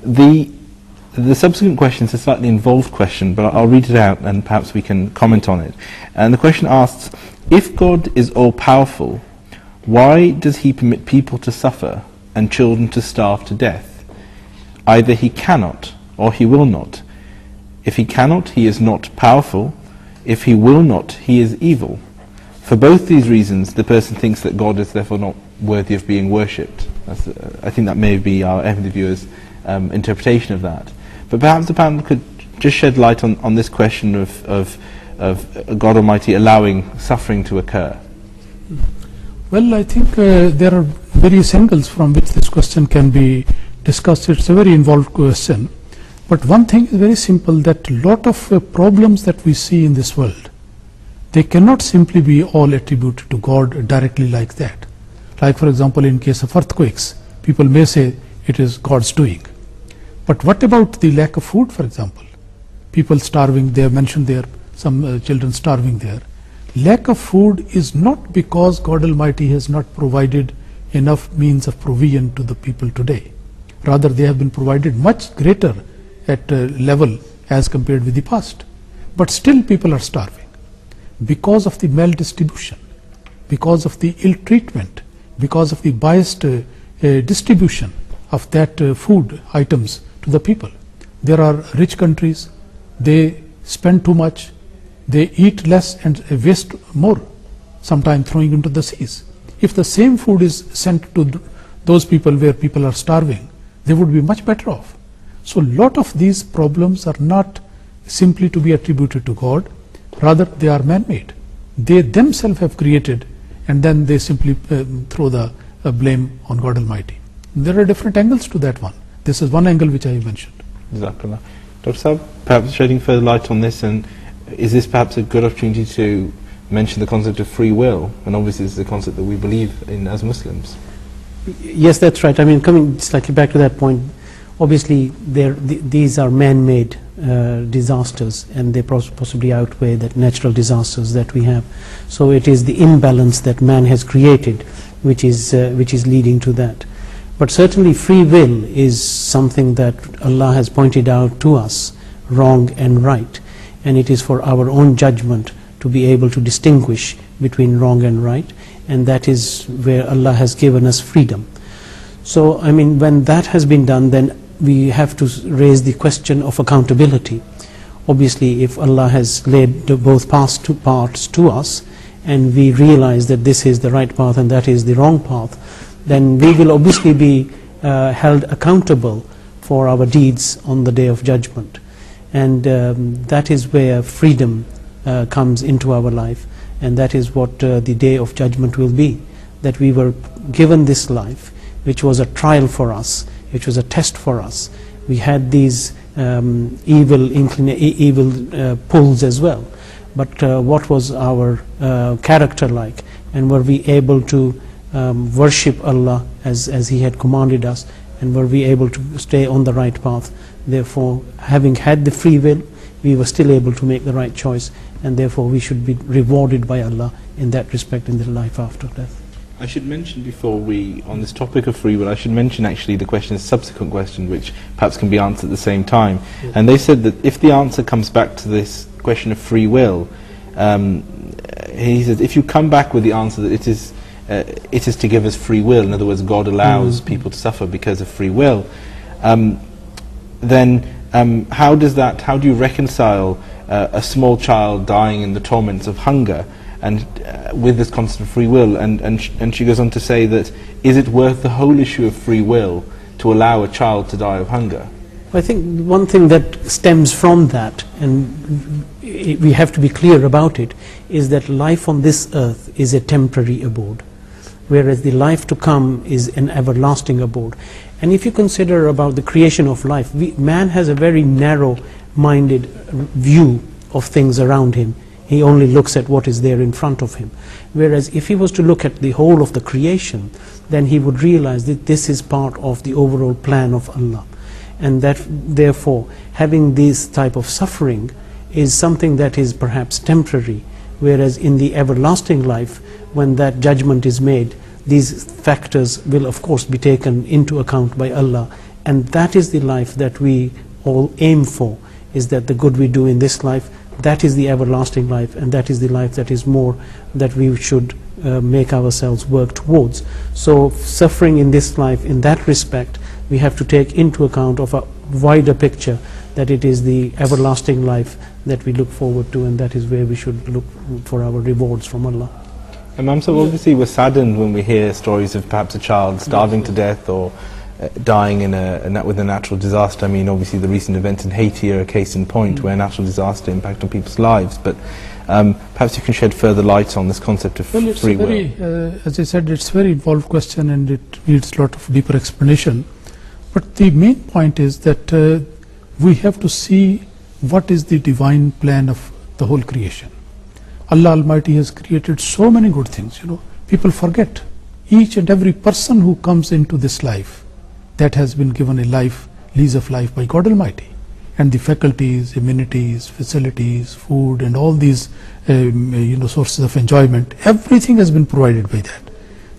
The subsequent question is a slightly involved question, but I'll read it out and perhaps we can comment on it. And the question asks, if God is all-powerful, why does he permit people to suffer and children to starve to death? Either he cannot or he will not. If he cannot, he is not powerful. If he will not, he is evil. For both these reasons, the person thinks that God is therefore not worthy of being worshipped. I think that may be our Ahmadi viewers' interpretation of that. But perhaps the panel could just shed light on this question of God Almighty allowing suffering to occur. Well, I think there are various angles from which this question can be discussed. It's a very involved question. But one thing is very simple, that a lot of problems that we see in this world, they cannot simply be all attributed to God directly like that. Like, for example, in case of earthquakes, people may say it is God's doing. But what about the lack of food, for example? People starving, they have mentioned there, some children starving there. Lack of food is not because God Almighty has not provided enough means of provision to the people today. Rather, they have been provided much greater at level as compared with the past. But still people are starving because of the maldistribution, because of the ill treatment, because of the biased distribution of that food items to the people. There are rich countries, they spend too much, they eat less and waste more, sometimes throwing into the seas. If the same food is sent to those people where people are starving, they would be much better off. So a lot of these problems are not simply to be attributed to God, rather they are man-made. They themselves have created, and then they simply throw the blame on God Almighty. There are different angles to that one. This is one angle which I mentioned. Jazakallah. Dr. Saab, perhaps shedding further light on this, and is this perhaps a good opportunity to mention the concept of free will? And obviously this is a concept that we believe in as Muslims. Yes, that's right. I mean, coming slightly back to that point, obviously these are man-made disasters, and they possibly outweigh the natural disasters that we have. So it is the imbalance that man has created which is leading to that. But certainly free will is something that Allah has pointed out to us, wrong and right, and it is for our own judgment to be able to distinguish between wrong and right, and that is where Allah has given us freedom. So I mean, when that has been done, then we have to raise the question of accountability. Obviously, if Allah has laid both parts to us, and we realize that this is the right path and that is the wrong path, then we will obviously be held accountable for our deeds on the Day of Judgment. And that is where freedom comes into our life, and that is what the Day of Judgment will be. That we were given this life, which was a trial for us, which was a test for us. We had these evil pulls as well. But what was our character like? And were we able to worship Allah as He had commanded us? And were we able to stay on the right path? Therefore, having had the free will, we were still able to make the right choice. And therefore, we should be rewarded by Allah in that respect in the life after death. I should mention before on this topic of free will, I should mention actually the question, a subsequent question, which perhaps can be answered at the same time. Yeah. And they said that if the answer comes back to this question of free will, he said, if you come back with the answer that it is to give us free will, in other words, God allows people to suffer because of free will, then how do you reconcile a small child dying in the torments of hunger and with this concept of free will? And she goes on to say that, is it worth the whole issue of free will to allow a child to die of hunger? I think one thing that stems from that, and we have to be clear about it, is that life on this earth is a temporary abode, whereas the life to come is an everlasting abode. And if you consider about the creation of life, man has a very narrow-minded view of things around him. He only looks at what is there in front of him. Whereas if he was to look at the whole of the creation, then he would realize that this is part of the overall plan of Allah. And that therefore having this type of suffering is something that is perhaps temporary, whereas in the everlasting life, when that judgment is made, these factors will of course be taken into account by Allah, And that is the life that we all aim for, is that the good we do in this life, that is the everlasting life, and that is the life that is more that we should make ourselves work towards. So suffering in this life, in that respect, we have to take into account of a wider picture, that it is the everlasting life that we look forward to, and that is where we should look for our rewards from Allah. Imam, so obviously we're saddened when we hear stories of perhaps a child starving to death or dying with a natural disaster. I mean, obviously the recent events in Haiti are a case in point where natural disaster impact on people's lives, but perhaps you can shed further light on this concept of well, it's free will. as I said, it's a very involved question and it needs a lot of deeper explanation. But the main point is that we have to see what is the divine plan of the whole creation. Allah Almighty has created so many good things, People forget. Each and every person who comes into this life, that has been given a lease of life by God Almighty. And the faculties, amenities, facilities, food, and all these sources of enjoyment, everything has been provided by that.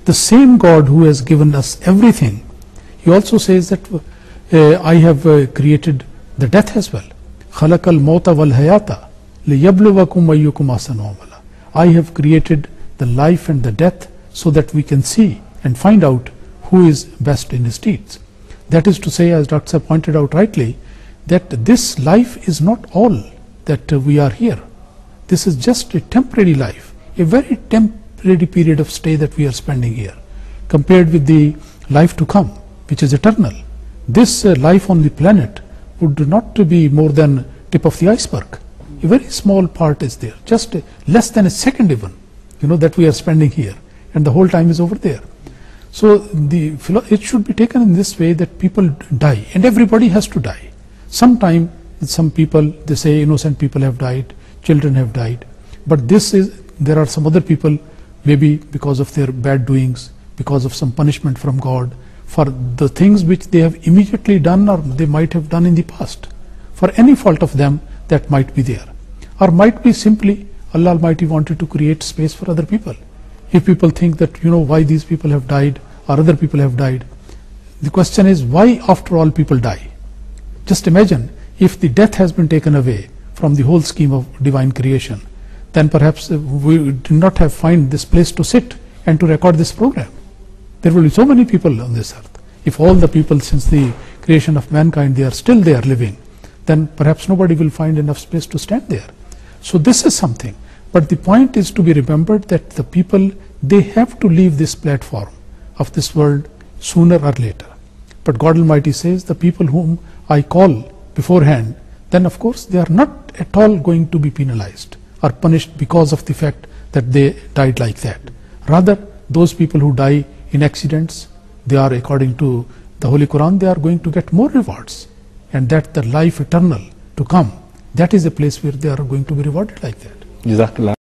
The same God who has given us everything, He also says that I have created the death as well. خَلَقَ الْمَوْتَ وَالْحَيَاةَ لِيَبْلُوَكُمْ أَيُّكُمْ أَحْسَنُ عَمَلًا. I have created the life and the death so that we can see and find out who is best in his deeds. That is to say, as Dr. Sahib pointed out rightly, that this life is not all that we are here. This is just a temporary life, a very temporary period of stay that we are spending here, compared with the life to come, which is eternal. This life on the planet would not be more than tip of the iceberg. A very small part is there, just less than a second even, that we are spending here, and the whole time is over there. So it should be taken in this way that people die, and everybody has to die. Sometime, some people, they say innocent people have died, children have died, but there are some other people, maybe because of their bad doings, because of some punishment from God, for the things which they have immediately done or they might have done in the past. For any fault of them, that might be there. Or might be simply Allah Almighty wanted to create space for other people. If people think that, why these people have died or other people have died, the question is, why after all people die? Just imagine if the death has been taken away from the whole scheme of divine creation, then perhaps we do not have find this place to sit and to record this program. There will be so many people on this earth. If all the people since the creation of mankind, they are still there living, then perhaps nobody will find enough space to stand there. So this is something. But the point is to be remembered that the people, they have to leave this platform of this world sooner or later. But God Almighty says, the people whom I call beforehand, then of course they are not at all going to be penalized or punished because of the fact that they died like that. Rather, those people who die in accidents, they are, according to the Holy Quran, they are going to get more rewards. And that the life eternal to come, that is a place where they are going to be rewarded like that. Jazakallah.